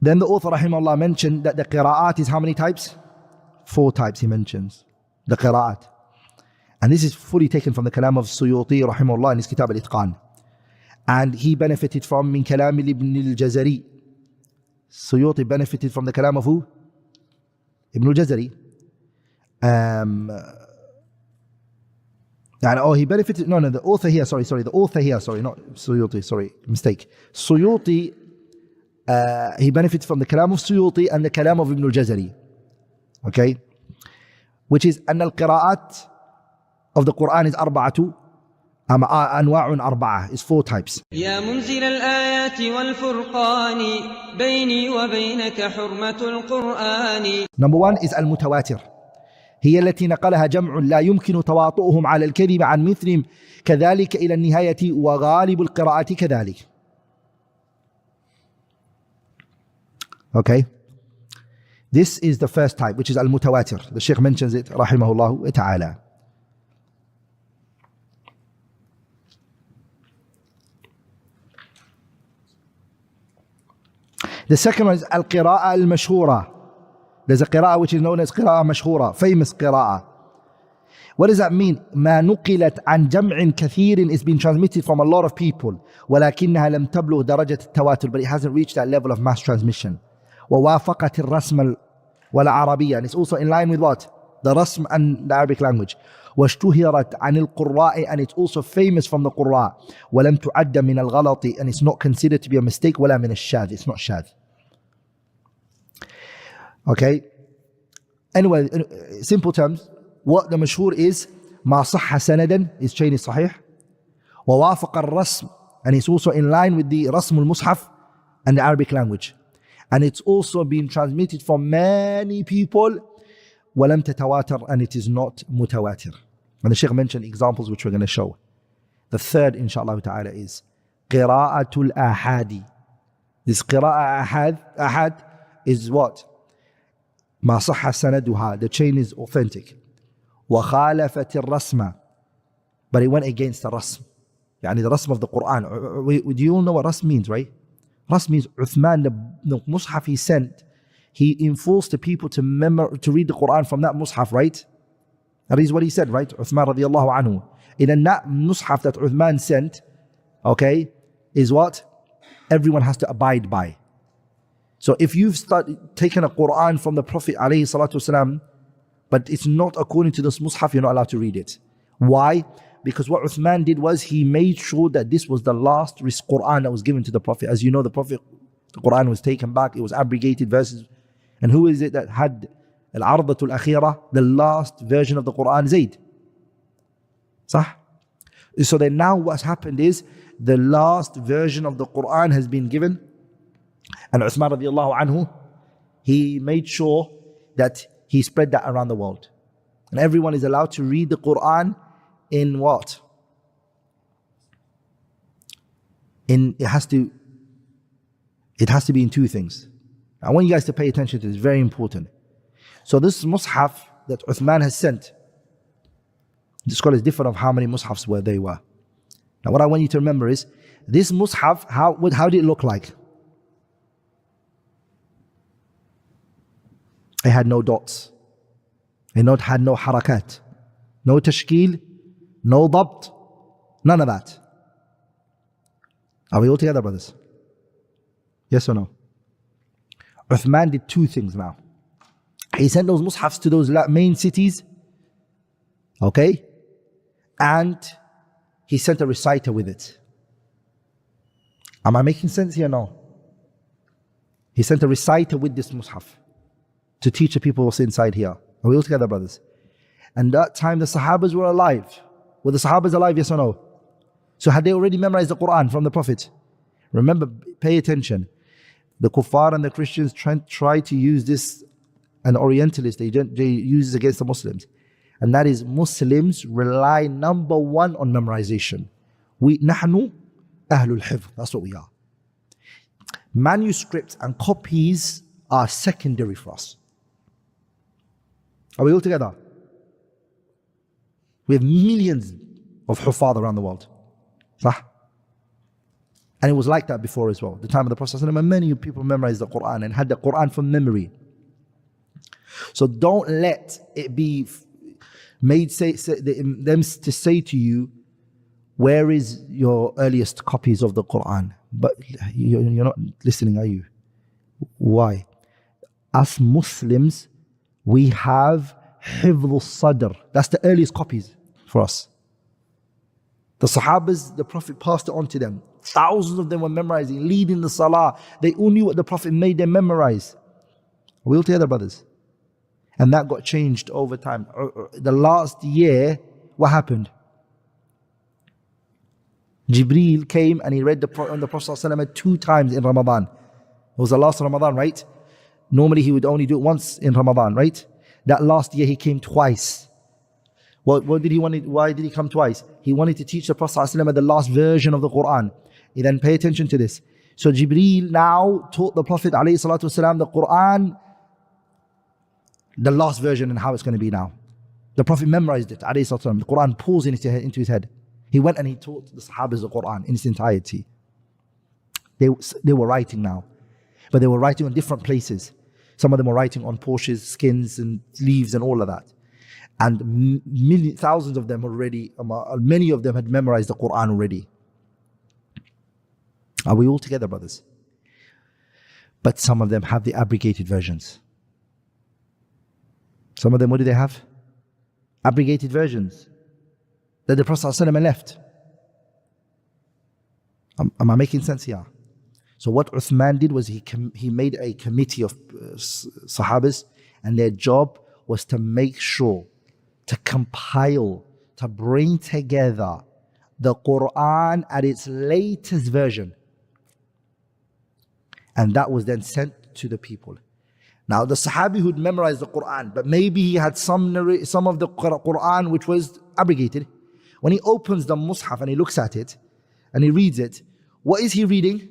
Then the author rahimahullah mentioned that the qira'at is how many types? 4 types he mentions. The qira'at. And this is fully taken from the kalam of Suyuti rahimahullah in his kitab al-Itqan. And he benefited from min kalam ibn al-Jazari. Suyuti benefited from the kalam of who? Ibn al-Jazari. He benefited, the author here, the author here, not Suyuti, mistake. Suyuti, he benefited from the kalam of Suyuti and the kalam of Ibn al-Jazari. Okay? Which is, أن القراءات of the Qur'an is أربعة أنواع أربعة, is 4 types. يا منزل الآيات والفرقان بيني وبينك حرمة القرآن. Number 1 is المتواتر. هي التي نقلها جمع لا يمكن تواطؤهم على الكذب عن مثلهم كذلك إلى النهاية وغالب القراءات كذلك. Okay, this is the first type, which is al-mutawatir. The Shaykh mentions it rahimahullah ta'ala. The second one is al-qira'a al-mashhura. There's a qira'ah which is known as qira'ah mashhura, famous qira'ah. What does that mean? ما نقلت عن جمع كثير is being transmitted from a lot of people ولكنها لم تبلغ درجة التواتر, but it hasn't reached that level of mass transmission. ووافقت الرسم والعربية, and it's also in line with what? The rasm and the Arabic language. واشتهرت عن القراء, and it's also famous from the qurra. ولم تعد من الغلط, and it's not considered to be a mistake. ولا من الشاذ, it's not shadh. Okay, anyway, in simple terms, what the mashhur is, ما صح سندا, his chain is sahih. ووافق الرسم, and it's also in line with the rasm al-mushaf and the Arabic language. And it's also been transmitted from many people. ولم تتواتر, and it is not mutawatir. And the Shaykh mentioned examples which we're going to show. The third, inshallah ta'ala, is qira'atul ahadi. This qira'a ahad is what? ما صح سندها, the chain is authentic. وخالفت الرسم, but it went against the rasm. يعني the rasm of the Qur'an. Do you all know what rasm means, right? Rasm means Uthman, the mushaf he sent, he enforced the people to read the Qur'an from that mushaf, right? That is what he said, right? Uthman radiallahu anhu. In that mushaf that Uthman sent, okay, is what everyone has to abide by. So if you've taken a Qur'an from the Prophet alayhi salatu wasalam, but it's not according to this mushaf, you're not allowed to read it. Why? Because what Uthman did was he made sure that this was the last Qur'an that was given to the Prophet. As you know, the Qur'an was taken back, it was abrogated verses. And who is it that had al-ardatul akhirah, the last version of the Qur'an? Zayd. Sah? So then now what's happened is the last version of the Qur'an has been given. And Uthman radiallahu anhu, he made sure that he spread that around the world. And everyone is allowed to read the Qur'an in what? It has to be in 2 things. I want you guys to pay attention to this, very important. So this mushaf that Uthman has sent, the scholars differ of how many mushafs they were. Now what I want you to remember is, this mushaf, how did it look like? It had no dots. It had no harakat, no tashkil, no dabt, none of that. Are we all together, brothers? Yes or no? Uthman did 2 things now. He sent those mushafs to those main cities, okay? And he sent a reciter with it. Am I making sense here? No. He sent a reciter with this mushaf to teach the people what's inside here. Are we all together, brothers? And that time the Sahabas were alive. Were the Sahabas alive, yes or no? So had they already memorized the Qur'an from the Prophet? Remember, pay attention. The kuffar and the Christians try to use this, and Orientalists, they use this against the Muslims. And that is, Muslims rely number 1 on memorization. نحن أهل الحفظ. That's what we are. Manuscripts and copies are secondary for us. Are we all together? We have millions of hufad around the world. صح? And it was like that before as well. The time of the Prophet ﷺ, and many people memorized the Qur'an and had the Qur'an from memory. So don't let it be made them to say to you, where is your earliest copies of the Qur'an? But you're not listening, are you? Why? Us Muslims, we have Hifdh sadr. That's the earliest copies for us. The Sahabas, the Prophet passed it on to them. Thousands of them were memorizing, leading the Salah. They all knew what the Prophet made them memorize. Are we all together, brothers? And that got changed over time. The last year, what happened? Jibreel came and he read on the Prophet ﷺ 2 times in Ramadan. It was the last Ramadan, right? Normally he would only do it once in Ramadan, right? That last year he came twice. What did he want? Why did he come twice? He wanted to teach the Prophet ﷺ the last version of the Qur'an. He then pay attention to this. So Jibreel now taught the Prophet ﷺ the Qur'an, the last version and how it's going to be now. The Prophet memorized it, ﷺ. The Qur'an pulls into his head. He went and he taught the Sahabas the Qur'an in its entirety. They were writing now, but they were writing on different places. Some of them were writing on Porsches, skins and leaves and all of that. And thousands of them already, many of them had memorized the Qur'an already. Are we all together, brothers? But some of them have the abrogated versions. Some of them, what do they have? Abrogated versions that the Prophet ﷺ left. Am I making sense here? So what Uthman did was he made a committee of Sahabas, and their job was to make sure, to compile, to bring together the Qur'an at its latest version. And that was then sent to the people. Now the Sahabi who'd memorized the Qur'an, but maybe he had some of the Qur'an which was abrogated. When he opens the Mus'haf and he looks at it and he reads it, what is he reading?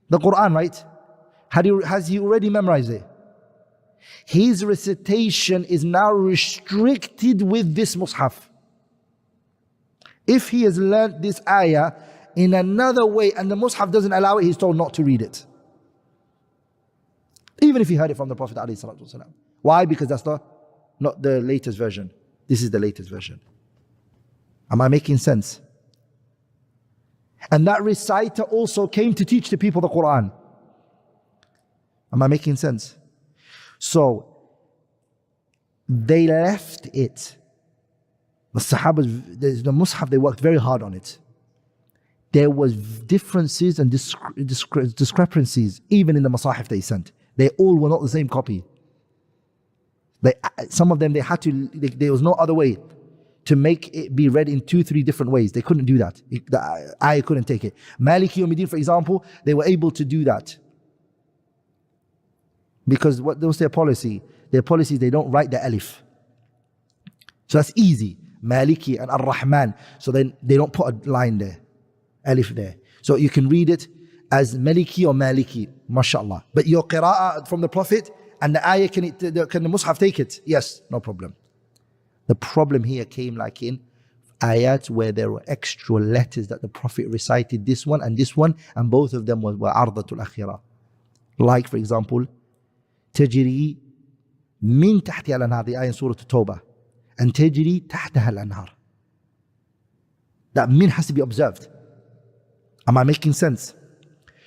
The Qur'an, right? Has he already memorized it? His recitation is now restricted with this Mus'haf. If he has learnt this ayah in another way and the Mus'haf doesn't allow it, he's told not to read it. Even if he heard it from the Prophet ﷺ. Why? Because that's not the latest version. This is the latest version. Am I making sense? And that reciter also came to teach the people the Qur'an. Am I making sense? So, they left it. The Sahabas, the Mus'haf, they worked very hard on it. There was differences and discrepancies even in the Masahif they sent. They all were not the same copy. Some of them, there was no other way to make it be read in 2-3 different ways. They couldn't do that. The ayah couldn't take it. Maliki Yawmiddin, for example, they were able to do that. Because what was their policy? Their policy is they don't write the alif. So that's easy. Maliki and Ar-Rahman. So then they don't put a line there, alif there. So you can read it as Maliki or Maliki, mashallah. But your qira'ah from the Prophet and the ayah, can the Mus'haf take it? Yes, no problem. The problem here came like in ayat where there were extra letters that the Prophet recited, this one, and both of them were ardatul akhirah. Like for example, تجري من تحتها الأنهار, the ayah in Surah At-Tawbah, and تجري تحتها الأنهار. That min has to be observed. Am I making sense?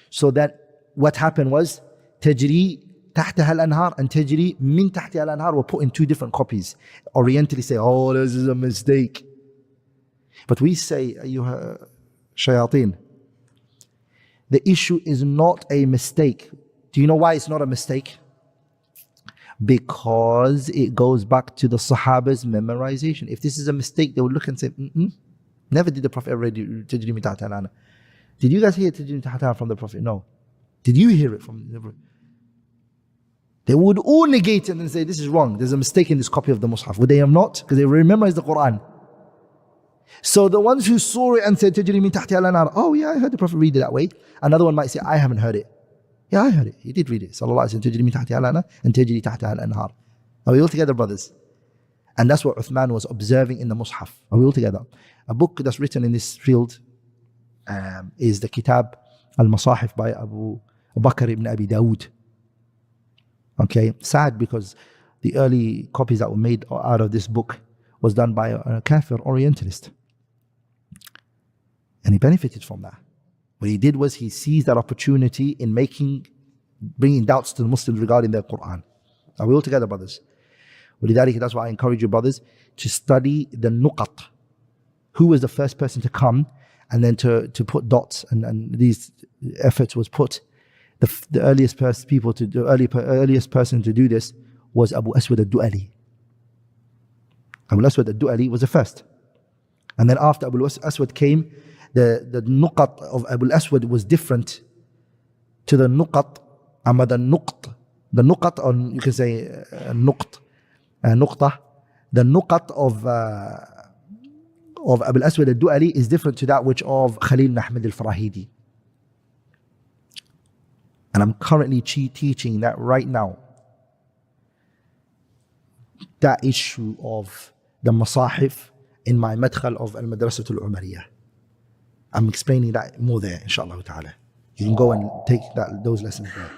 So that what happened was تجري تحتها الأنهار and تجري من تحتها الأنهار were put in 2 different copies. Orientalists say, oh, this is a mistake. But we say, أيها shayateen, the issue is not a mistake. Do you know why it's not a mistake? Because it goes back to the Sahaba's memorization. If this is a mistake, they would look and say, never did the Prophet ever read تجري من تحتها الأنهار. Did you guys hear تجري من تحتها الأنهار from the Prophet? No. Did you hear it from the Prophet? They would all negate it and say, this is wrong. There's a mistake in this copy of the Mus'haf. Would they have not? Because they memorized the Qur'an. So the ones who saw it and said, تجري من تحتها الأنهار, oh yeah, I heard the Prophet read it that way. Another one might say, I haven't heard it. Yeah, I heard it. He did read it. Sallallahu Alaihi Wasallam, تجري من تحتها الأنهار and تجري تحتها الأنهار. Are we all together, brothers? And that's what Uthman was observing in the Mus'haf. Are we all together? A book that's written in this field is the Kitab al-Masahif by Abu Bakr ibn Abi Dawood. Okay, sad because the early copies that were made out of this book was done by a Kafir Orientalist. And he benefited from that. What he did was he seized that opportunity in bringing doubts to the Muslims regarding their Qur'an. Are we all together, brothers? That's why I encourage you, brothers, to study the nuqat. Who was the first person to come and then to put dots, and these efforts was put. The earliest person to do this was Abu Aswad al-Du'ali. Abu Aswad al-Du'ali was the first. And then after Abu Aswad came, the nuqat of Abu Aswad was different to the nuqat, the nuqat, or you can say nuqta. The nuqat of Abu Aswad al-Du'ali is different to that which of Khalil ibn Ahmad al-Farahidi. And I'm currently teaching that right now. That issue of the masahif in my madkhal of al-Madrasat al-Umariyah. I'm explaining that more there, inshallah ta'ala. You can go and take those lessons there.